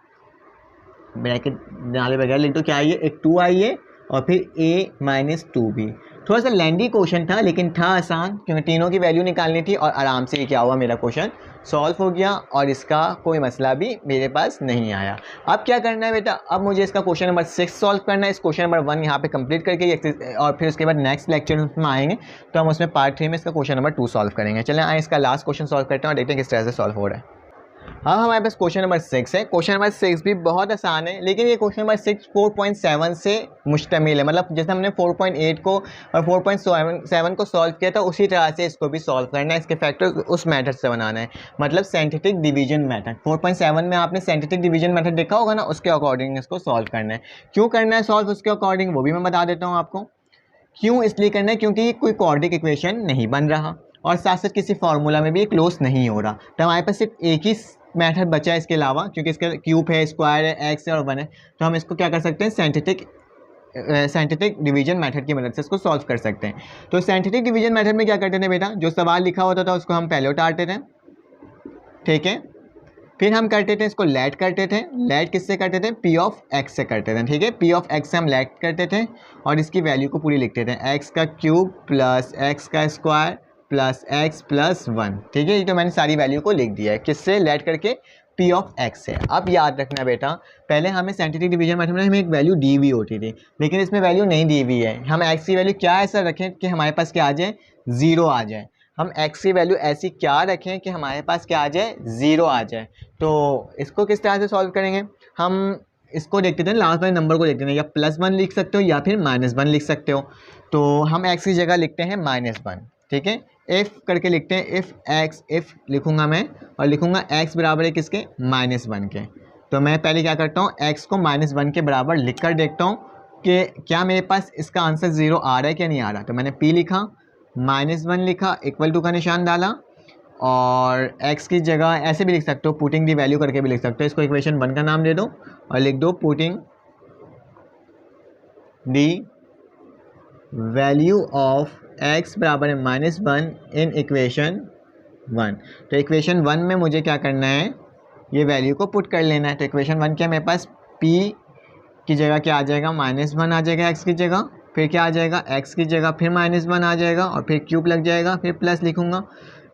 ब्रैकेट डाले बगैर लिख दो क्या आई है, एक 2 आई है और फिर a माइनस 2b। थोड़ा सा लेंदी क्वेश्चन था लेकिन था आसान, क्योंकि तीनों की वैल्यू निकालनी थी और आराम से क्या हुआ मेरा क्वेश्चन सॉल्व हो गया और इसका कोई मसला भी मेरे पास नहीं आया। अब क्या करना है बेटा, अब मुझे इसका क्वेश्चन नंबर 6 सॉल्व करना है। इस क्वेश्चन नंबर 1 यहाँ पे कंप्लीट करके और फिर उसके बाद नेक्स्ट लेक्चर में आएंगे तो हम उसमें पार्ट 3 में इसका क्वेश्चन नंबर 2 सॉल्व करेंगे। चलें आए इसका लास्ट क्वेश्चन सॉल्व करते हैं और देखते हैं किस तरह से सॉल्व हो रहा है। हाँ हमारे पास क्वेश्चन नंबर 6 है। क्वेश्चन नंबर 6 भी बहुत आसान है, लेकिन ये क्वेश्चन नंबर 6 4.7 से मुश्तमिल है, मतलब जैसे हमने 4.8 को और 4.7 को सॉल्व किया था उसी तरह से इसको भी सॉल्व करना है, इसके फैक्टर्स उस मेथड से बनाना है, मतलब सिंथेटिक डिवीजन मेथड। 4.7 में आपने सिंथेटिक डिवीजन मेथड देखा होगा ना, उसके अकॉर्डिंग इसको सॉल्व करना है। क्यों करना है सॉल्व उसके अकॉर्डिंग वो भी मैं बता देता हूँ आपको। क्यों इसलिए करना है क्योंकि कोई क्वाड्रेटिक इक्वेशन नहीं बन रहा और साथ साथ किसी फार्मूला में भी क्लोज नहीं हो रहा, तो हमारे पास सिर्फ एक ही मेथड बचा है इसके अलावा, क्योंकि इसका क्यूब है, स्क्वायर है, एक्स है और 1 है, तो हम इसको क्या कर सकते हैं सिंथेटिक डिवीजन मेथड की मदद से इसको सॉल्व कर सकते हैं। तो सिंथेटिक डिवीजन मेथड में क्या करते थे बेटा, जो सवाल लिखा होता था उसको हम पहले उतारते थे, ठीक है, फिर हम करते थे इसको लेट करते थे। लेट किससे करते थे, पी ऑफ एक्स से करते थे, ठीक है, पी ऑफ एक्स से हम लेट करते थे और इसकी वैल्यू को पूरी लिखते थे, एक्स का क्यूब प्लस एक्स का स्क्वायर प्लस एक्स प्लस 1, ठीक है। ये तो मैंने सारी वैल्यू को लिख दिया है, किससे लेट करके पी ऑफ एक्स है। अब याद रखना बेटा, पहले हमें सिंथेटिक डिवीजन मेथड में हमें एक वैल्यू दी हुई होती थी, लेकिन इसमें वैल्यू नहीं दी हुई है। हम एक्स की वैल्यू क्या ऐसा रखें कि हमारे पास क्या आ जाए, 0 आ जाए। हम एक्स की वैल्यू ऐसी क्या रखें कि हमारे पास क्या आ जाए, 0 आ जाए। तो इसको किस तरह से सॉल्व करेंगे, हम इसको देखते थे लास्ट वाले नंबर को देखते थे, या +1 लिख सकते हो या फिर -1 लिख सकते हो। तो हम एक्स की जगह लिखते हैं -1, ठीक है। इफ़ करके लिखते हैं, इफ़ एक्स, इफ़ लिखूंगा मैं और लिखूंगा एक्स बराबर है किसके, -1 के। तो मैं पहले क्या करता हूँ, एक्स को -1 के बराबर लिख कर देखता हूँ कि क्या मेरे पास इसका आंसर 0 आ रहा है क्या नहीं आ रहा। तो मैंने p लिखा, -1 लिखा, इक्वल टू का निशान डाला और x की जगह ऐसे भी लिख सकते हो, पुटिंग दी वैल्यू करके भी लिख सकते हो। इसको इक्वेशन 1 का नाम दे दो और लिख दो putting the value of x बराबर है -1 इन इक्वेशन 1। तो इक्वेशन 1 में मुझे क्या करना है, ये वैल्यू को पुट कर लेना है। तो इक्वेशन 1 क्या, मेरे पास p की जगह क्या आ जाएगा, -1 आ जाएगा x की जगह, फिर क्या आ जाएगा x की जगह फिर -1 आ जाएगा और फिर क्यूब लग जाएगा, फिर प्लस लिखूंगा,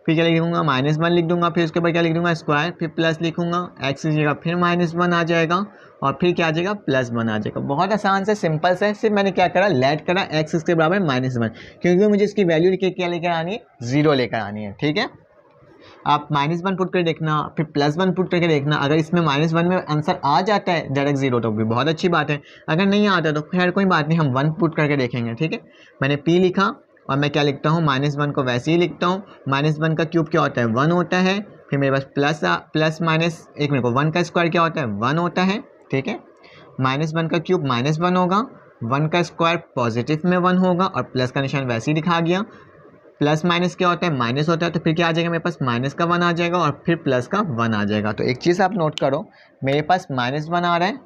फिर क्या लिखूंगा, -1 लिख दूंगा, फिर उसके बाद क्या लिख दूंगा स्क्वायर, फिर प्लस लिखूंगा, x की जगह फिर -1 आ जाएगा और फिर क्या आ जाएगा, +1 आ जाएगा। बहुत आसान से सिंपल से, सिर्फ मैंने क्या करा, लेट करा x इसके बराबर -1, क्योंकि मुझे इसकी वैल्यू क्या लेकर आनी है, 0 लेकर आनी है। ठीक है, आप -1 पुट कर देखना, फिर +1 पुट करके देखना। अगर इसमें -1 में आंसर आ जाता है डायरेक्ट 0 तो भी बहुत अच्छी बात है, अगर नहीं आता तो खैर कोई बात नहीं, हम 1 पुट करके देखेंगे। ठीक है, मैंने p लिखा और मैं क्या लिखता हूँ, -1 को वैसे ही लिखता हूँ। -1 का क्यूब क्या होता है, 1 होता है। फिर मेरे पास प्लस माइनस, एक मिनट को, 1 का स्क्वायर क्या होता है, 1 होता है। ठीक है, -1 का क्यूब -1 होगा, 1 का स्क्वायर पॉजिटिव में 1 होगा और प्लस का निशान वैसे ही दिखा गया। प्लस माइनस क्या होता है, माइनस होता है, तो फिर क्या आ जाएगा मेरे पास, माइनस का 1 आ जाएगा और फिर प्लस का 1 आ जाएगा। तो एक चीज़ आप नोट करो, मेरे पास -1 आ रहा है,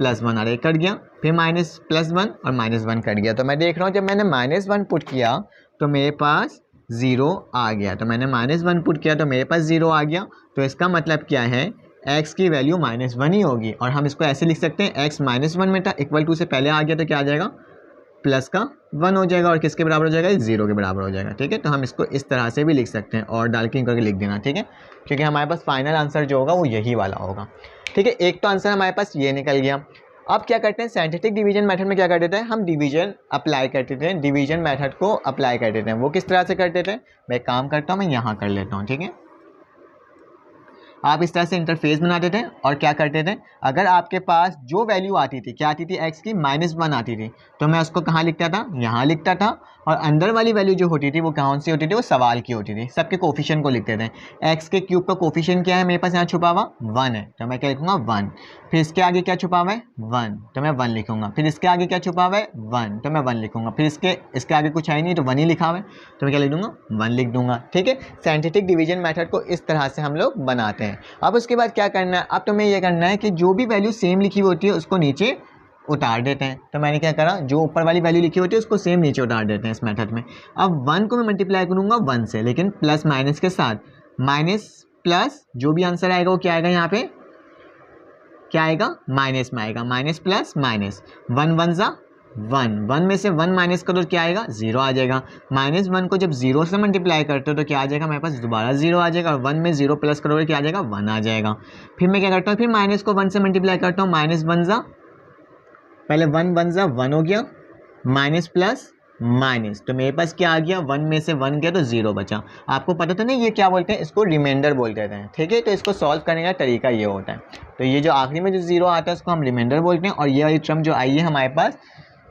+1 आ रहा है, कट गया, फिर +1 और -1 कट गया। तो मैं देख रहा हूँ जब मैंने -1 पुट किया तो मेरे पास 0 आ गया। तो मैंने -1 पुट किया तो मेरे पास 0 आ गया। तो इसका मतलब क्या है, x की वैल्यू -1 ही होगी। और हम इसको ऐसे लिख सकते हैं, x -1 में था, इक्वल टू से पहले आ गया तो क्या आ जाएगा, प्लस का 1 हो जाएगा और किसके बराबर हो जाएगा, 0 के बराबर हो जाएगा। ठीक है, तो हम इसको इस तरह से भी लिख सकते हैं और डाल के करके लिख देना। ठीक है, क्योंकि हमारे पास फाइनल आंसर जो होगा वो यही वाला होगा। ठीक है, एक तो आंसर हमारे पास ये निकल गया। अब क्या करते हैं, साइंटिफिक डिवीजन मेथड में क्या कर देते हैं, हम डिवीजन अप्लाई कर देते हैं, डिवीजन मेथड को अप्लाई कर देते हैं। वो किस तरह से कर देते हैं, मैं एक काम करता हूँ, मैं यहाँ कर लेता हूँ। ठीक है, आप इस तरह से इंटरफेस बनाते थे और क्या करते थे, अगर आपके पास जो वैल्यू आती थी, क्या आती थी, x की -1 आती थी, तो मैं उसको कहाँ लिखता था, यहाँ लिखता था। और अंदर वाली वैल्यू जो होती थी वो कौन सी होती थी, वो सवाल की होती थी। सबके कोफिशिएंट को लिखते थे। x के क्यूब का कोफिशिएंट क्या है मेरे पास, यहाँ छुपा हुआ 1 है, तो मैं क्या लिखूंगा 1। फिर इसके आगे क्या छुपा हुआ है, 1, तो मैं 1 लिखूंगा। फिर इसके आगे क्या छुपा हुआ है, 1, तो मैं 1 लिखूंगा। फिर इसके आगे कुछ है नहीं तो 1 ही लिखा हुआ है, तो मैं क्या लिख दूंगा, 1 लिख दूंगा। ठीक है, साइंटिफिक डिवीजन मेथड को इस तरह से हम लोग बनाते हैं। अब उसके बाद क्या करना है, अब तुम्हें यह करना है कि जो भी वैल्यू सेम लिखी होती है उसको नीचे उतार देते हैं। तो मैंने क्या करा, जो ऊपर वाली वैल्यू लिखी होती है उसको सेम नीचे उतार देते हैं इस मेथड में। अब 1 को मैं मल्टीप्लाई करूंगा 1 से, लेकिन प्लस माइनस के साथ, माइनस प्लस जो भी आंसर आएगा वो क्या आएगा, यहाँ पे क्या आएगा, माइनस में आएगा, माइनस प्लस माइनस, 1 1 जा 1, 1 में से 1 माइनस करो क्या आएगा, 0 आ जाएगा। -1 को जब 0 से मल्टीप्लाई करते हो तो क्या आ जाएगा, मेरे पास दोबारा 0 आ जाएगा और 1 में 0 प्लस करोगे क्या आ जाएगा, 1 आ जाएगा। फिर मैं क्या करता हूँ, फिर माइनस को 1 से मल्टीप्लाई करता हूँ, -1 जा, पहले 1 1 जा 1 हो गया, माइनस प्लस माइनस, तो मेरे पास क्या आ गया, 1 में से 1 गया तो 0 बचा। आपको पता था ना ये क्या बोलते हैं, इसको रिमाइंडर बोलते हैं। ठीक है, तो इसको सॉल्व करने का तरीका ये होता है। तो ये जो आखिरी में जो 0 आता है उसको हम रिमाइंडर बोलते हैं और ये वाली टर्म जो आई है हमारे पास,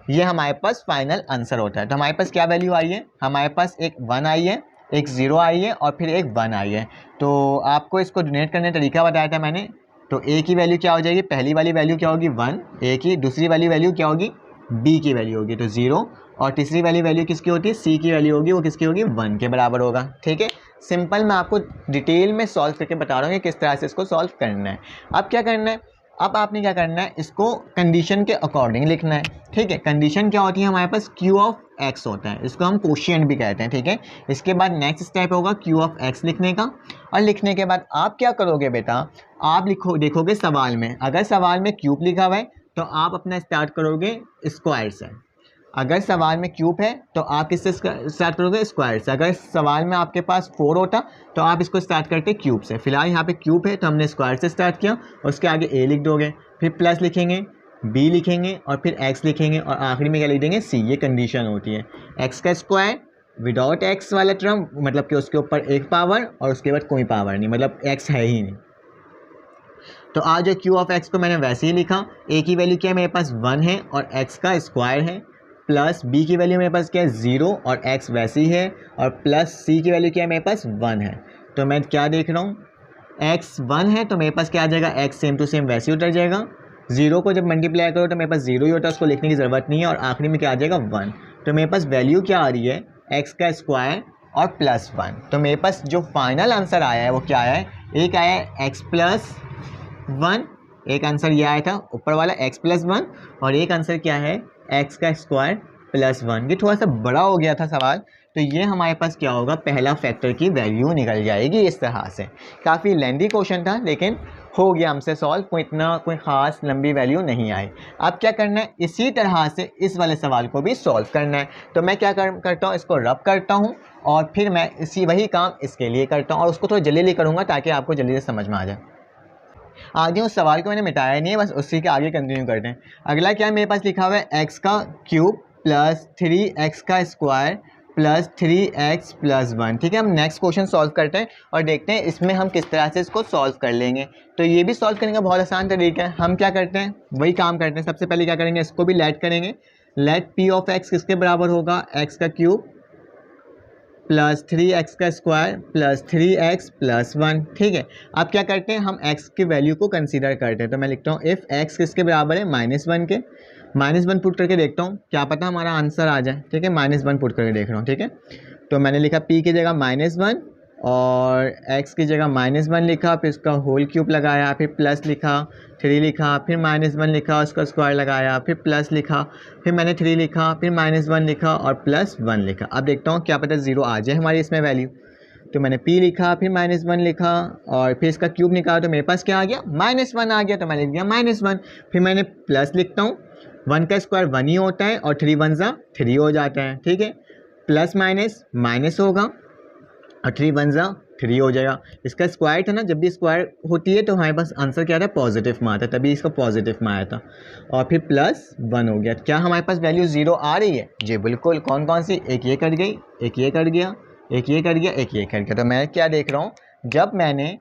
ये हमारे पास फाइनल आंसर होता है। तो हमारे पास क्या वैल्यू आई है, हमारे पास एक 1 आई है, एक 0 आई है और फिर एक 1 आई है। तो आपको इसको डोनेट करने का तरीका बताया था मैंने। तो ए की वैल्यू क्या हो जाएगी, पहली वाली वैल्यू क्या होगी 1 ए की, दूसरी वाली वैल्यू क्या होगी, बी की वैल्यू होगी तो 0, और तीसरी वाली वैल्यू किसकी होती है, सी की वैल्यू होगी, वो किसकी होगी, 1 के बराबर होगा। ठीक है, सिंपल मैं आपको डिटेल में सॉल्व करके बता रहा हूँ कि किस तरह से इसको सॉल्व करना है। अब क्या करना है, अब आपने क्या करना है, इसको कंडीशन के अकॉर्डिंग लिखना है। ठीक है, कंडीशन क्या होती है हमारे पास, क्यू ऑफ एक्स होता है, इसको हम कोशिएंट भी कहते हैं। ठीक है, इसके बाद नेक्स्ट स्टेप होगा क्यू ऑफ एक्स लिखने का, और लिखने के बाद आप क्या करोगे बेटा, आप देखोगे सवाल में, अगर सवाल में क्यूब लिखा हुआ है तो आप अपना स्टार्ट करोगे स्क्वायर से। अगर सवाल में क्यूब है तो आप किससे स्टार्ट करोगे, स्क्वायर से। अगर सवाल में आपके पास 4 होता तो आप इसको स्टार्ट करते क्यूब से। फिलहाल यहाँ पे क्यूब है तो हमने स्क्वायर से स्टार्ट किया और उसके आगे ए लिख दोगे, फिर प्लस लिखेंगे, बी लिखेंगे और फिर एक्स लिखेंगे और आखिरी में क्या लिख देंगे, सी। ये कंडीशन होती है। एक्स का स्क्वायर विदाउट एक्स वाला टर्म, मतलब कि उसके ऊपर एक पावर और उसके बाद कोई पावर नहीं, मतलब एक्स है ही नहीं। तो आज जो क्यू ऑफ एक्स को मैंने वैसे ही लिखा, ए की वैल्यू क्या है मेरे पास 1 है और एक्स का स्क्वायर है, प्लस बी की वैल्यू मेरे पास क्या है 0 और x वैसी है, और प्लस सी की वैल्यू क्या है मेरे पास 1 है। तो मैं क्या देख रहा हूँ, x 1 है तो मेरे पास क्या आ जाएगा, x सेम टू सेम वैसे ही उतर जाएगा। 0 को जब मल्टीप्लाई करो तो मेरे पास 0 ही होता है, उसको लिखने की ज़रूरत नहीं है, और आखिरी में क्या आ जाएगा 1। तो मेरे पास वैल्यू क्या आ रही है, x का स्क्वायर और प्लस 1। तो मेरे पास जो फाइनल आंसर आया है वो क्या आया है, एक आया है x प्लस 1, एक आंसर ये आया था ऊपर वाला x प्लस 1, और एक आंसर क्या है x का स्क्वायर प्लस 1। ये थोड़ा सा बड़ा हो गया था सवाल, तो ये हमारे पास क्या होगा, पहला फैक्टर की वैल्यू निकल जाएगी इस तरह से। काफ़ी लेंदी क्वेश्चन था लेकिन हो गया हमसे सॉल्व, कोई ख़ास लंबी वैल्यू नहीं आई। अब क्या करना है, इसी तरह से इस वाले सवाल को भी सॉल्व करना है। तो मैं क्या करता हूँ, इसको रब करता हूँ और फिर मैं वही काम इसके लिए करता हूँ, और उसको थोड़ा जल्दी जल्दी करूँगा ताकि आपको जल्दी से समझ में आ जाए। आगे उस सवाल को मैंने मिटाया नहीं है, बस उसी के आगे कंटिन्यू करते हैं। अगला क्या है, मेरे पास लिखा हुआ है एक्स का क्यूब प्लस 3x का स्क्वायर प्लस 3x प्लस 1। ठीक है, हम नेक्स्ट क्वेश्चन सॉल्व करते हैं और देखते हैं इसमें हम किस तरह से इसको सॉल्व कर लेंगे। तो ये भी सॉल्व करने का बहुत आसान तरीका है। हम क्या करते हैं, वही काम करते हैं। सबसे पहले क्या करेंगे, इसको भी लेट करेंगे। लेट p ऑफ x किसके बराबर होगा, x का क्यूब प्लस 3x का स्क्वायर प्लस 3x प्लस 1। ठीक है, अब क्या करते हैं, हम x की वैल्यू को कंसीडर करते हैं। तो मैं लिखता हूँ इफ़ x किसके बराबर है, -1 के। -1 पुट करके देखता हूँ, क्या पता हमारा आंसर आ जाए। ठीक है, -1 पुट करके देख रहा हूँ। ठीक है, तो मैंने लिखा p की जगह -1 और x की जगह -1 लिखा, फिर इसका होल क्यूब लगाया, फिर प्लस लिखा, 3 लिखा, फिर -1 लिखा, उसका स्क्वायर लगाया, फिर प्लस लिखा, फिर मैंने 3 लिखा, फिर -1 लिखा और प्लस 1 लिखा। अब देखता हूँ क्या पता 0 आ जाए हमारी इसमें वैल्यू। तो मैंने p लिखा, फिर -1 लिखा और फिर इसका क्यूब निकाला, तो मेरे पास क्या आ गया, -1 आ गया। तो मैंने लिख दिया -1, फिर मैंने प्लस लिखता हूँ, 1 का स्क्वायर 1 ही होता है और 3 1 3 हो जाता है। ठीक है, प्लस माइनस माइनस होगा और 3 1 3 हो जाएगा। इसका स्क्वायर था ना, जब भी स्क्वायर होती है तो हमारे पास आंसर क्या था, पॉजिटिव में आता है, तभी इसका पॉजिटिव में आया था। और फिर प्लस 1 हो गया। क्या हमारे पास वैल्यू 0 आ रही है, जी बिल्कुल। कौन कौन सी, एक ये कट गई, एक ये कट गया, एक ये कट गया, एक ये कट गया। तो मैं क्या देख रहा हूँ, जब मैंने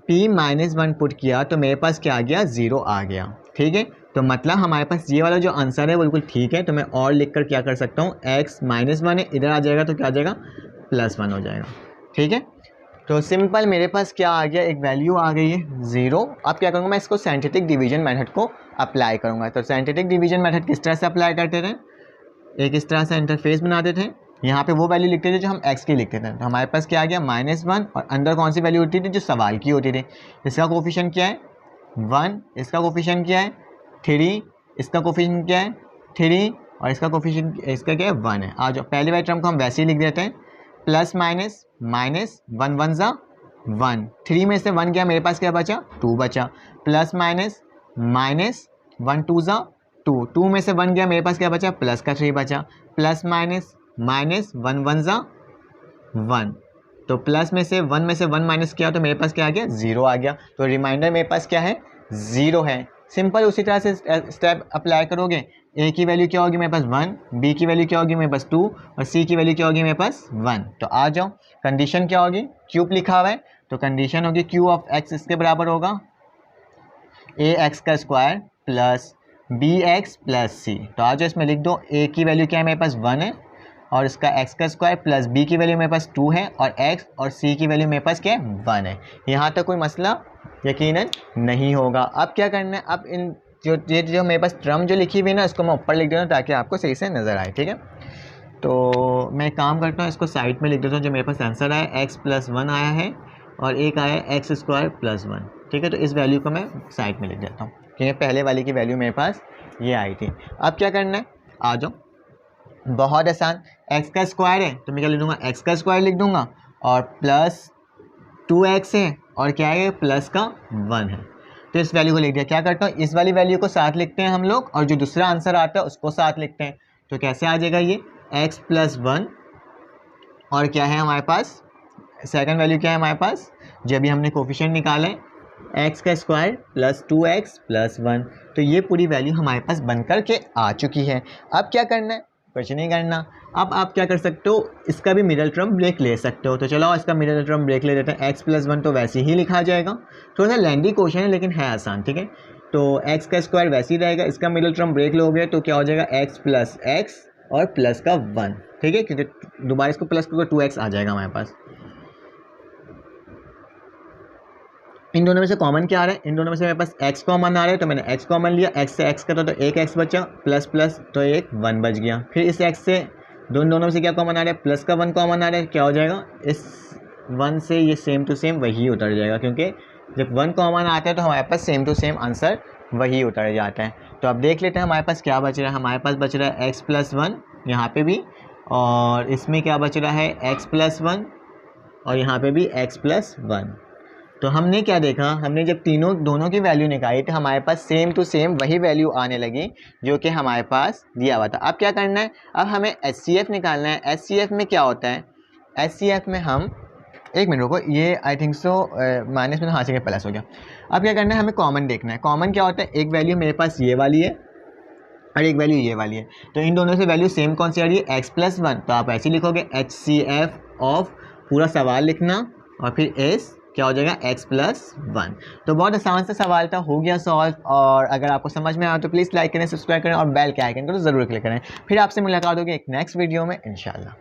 p -1 पुट किया तो मेरे पास क्या आ गया, 0 आ गया। ठीक है, तो मतलब हमारे पास ये वाला जो आंसर है बिल्कुल ठीक है। तो मैं और लिख कर क्या कर सकता हूँ, x -1 है, इधर आ जाएगा तो क्या आ जाएगा, +1 हो जाएगा। ठीक है, तो सिंपल मेरे पास क्या आ गया, एक वैल्यू आ गई है 0। अब क्या करूँगा, मैं इसको साइंटिफिक डिवीजन मेथड को अप्लाई करूँगा। तो साइंटिफिक डिवीजन मेथड किस तरह से अप्लाई करते थे, एक इस तरह से इंटरफेस बनाते थे, यहाँ पे वो वैल्यू लिखते थे जो हम x की लिखते थे। तो हमारे पास क्या आ गया, -1 और अंदर कौन सी वैल्यू होती थी, जो सवाल की होती थी। इसका कोफिशिएंट क्या है 1, इसका कोफिशिएंट क्या है 3, इसका कोफिशिएंट क्या है 3 और इसका कोफिशिएंट इसका क्या है 1 है। आ जाओ, पहले वाले टर्म को हम वैसे ही लिख देते हैं, प्लस माइनस माइनस 1 1 1, 3 में से 1 गया, मेरे पास क्या बचा 2 बचा, प्लस माइनस माइनस 1 2 2, 2 में से 1 गया, मेरे पास क्या बचा, प्लस का 3 बचा, प्लस माइनस माइनस 1 1 1। तो प्लस में से 1 माइनस किया तो मेरे पास क्या आ गया, 0 आ गया। तो रिमाइंडर मेरे पास क्या है, 0 है। सिंपल उसी तरह से स्टेप अप्लाई करोगे। a की वैल्यू क्या होगी मेरे पास 1, b की वैल्यू क्या होगी मेरे पास 2 और c की वैल्यू क्या होगी मेरे पास 1। तो आ जाओ, कंडीशन क्या होगी, क्यूब लिखा हुआ है तो कंडीशन होगी q ऑफ x इसके बराबर होगा ax का square plus bx plus c। तो आ जाओ, इसमें लिख दो, a की वैल्यू क्या है मेरे पास 1 है और इसका x का स्क्वायर प्लस b की वैल्यू मेरे पास 2 है और x और c की वैल्यू मेरे पास क्या है 1 है। यहाँ तक कोई मसला यकीनन नहीं होगा। अब क्या करना है, अब इन जो मेरे पास टर्म जो लिखी हुई ना, इसको मैं ऊपर लिख देता हूँ ताकि आपको सही से नज़र आए। ठीक है, तो मैं काम करता हूँ, इसको साइड में लिख देता हूँ। जो मेरे पास आंसर आया x प्लस 1 आया है और एक आया x स्क्वायर प्लस 1। ठीक है, तो इस वैल्यू को मैं साइड में लिख देता हूँ क्योंकि पहले वाली की वैल्यू मेरे पास ये आई थी। अब क्या करना है, आ जाओ, बहुत आसान, x का स्क्वायर है तो मैं क्या लिख दूँगा, x का स्क्वायर लिख दूँगा और प्लस 2x है और क्या है, प्लस का 1 है। तो इस वैल्यू को लिख दिया। क्या करता हूँ, इस वाली वैल्यू को साथ लिखते हैं हम लोग और जो दूसरा आंसर आता है उसको साथ लिखते हैं। तो कैसे आ जाएगा ये, x प्लस 1 और क्या है हमारे पास, सेकंड वैल्यू क्या है हमारे पास, जो अभी हमने कोफिशिएंट निकाला है, x का स्क्वायर प्लस 2x प्लस 1। तो ये पूरी वैल्यू हमारे पास बन कर के आ चुकी है। अब क्या करना है, कुछ नहीं करना। अब आप क्या कर सकते हो, इसका भी मिडल टर्म ब्रेक ले सकते हो। तो चलो इसका मिडल टर्म ब्रेक ले देते हैं। x प्लस 1 तो वैसे ही लिखा जाएगा, थोड़ा सा लेंदी क्वेश्चन है लेकिन है आसान। ठीक है, तो x का स्क्वायर वैसे ही रहेगा, इसका मिडल टर्म ब्रेक लोगे तो क्या हो जाएगा, x प्लस x और प्लस का 1, ठीक है, क्योंकि दोबारा इसको प्लस करके 2x आ जाएगा हमारे पास। इन दोनों में से कॉमन क्या आ रहा है, इन दोनों में से मेरे पास x कॉमन आ रहा है, तो मैंने x कॉमन लिया, x से x कटा तो एक x बचा, प्लस प्लस तो एक 1 बच गया। फिर इस x से दोनों में से क्या कॉमन आ रहा है, प्लस का 1 कॉमन आ रहा है, क्या हो जाएगा, इस 1 से ये सेम टू सेम वही उतर जाएगा, क्योंकि जब 1 कॉमन आता है तो हमारे पास सेम टू सेम आंसर वही उतर जाता है। तो अब देख लेते हैं हमारे पास क्या बच रहा है। हमारे पास बच रहा है x + 1 यहाँ पे भी, और इसमें क्या बच रहा है x + 1, और यहाँ पे भी x + 1। तो हमने क्या देखा, हमने जब दोनों की वैल्यू निकाली तो हमारे पास सेम टू सेम वही वैल्यू आने लगी जो कि हमारे पास दिया हुआ था। अब क्या करना है, अब हमें HCF निकालना है। HCF में क्या होता है, HCF में हम, एक मिनट रुको, ये आई थिंक सो माइनस में हाँ से प्लस हो गया। अब क्या करना है, हमें कॉमन देखना है। कॉमन क्या होता है, एक वैल्यू मेरे पास ये वाली है और एक वैल्यू ये वाली है, तो इन दोनों से वैल्यू सेम कौन सी आ रही है, x + 1, तो आप ऐसे लिखोगे HCF ऑफ पूरा सवाल लिखना और फिर s क्या हो जाएगा, x + 1। तो बहुत आसान सा सवाल था, हो गया सॉल्व। और अगर आपको समझ में आया तो प्लीज़ लाइक करें, सब्सक्राइब करें और बेल के आइकन को तो ज़रूर क्लिक करें। फिर आपसे मुलाकात होगी एक नेक्स्ट वीडियो में इंशाल्लाह।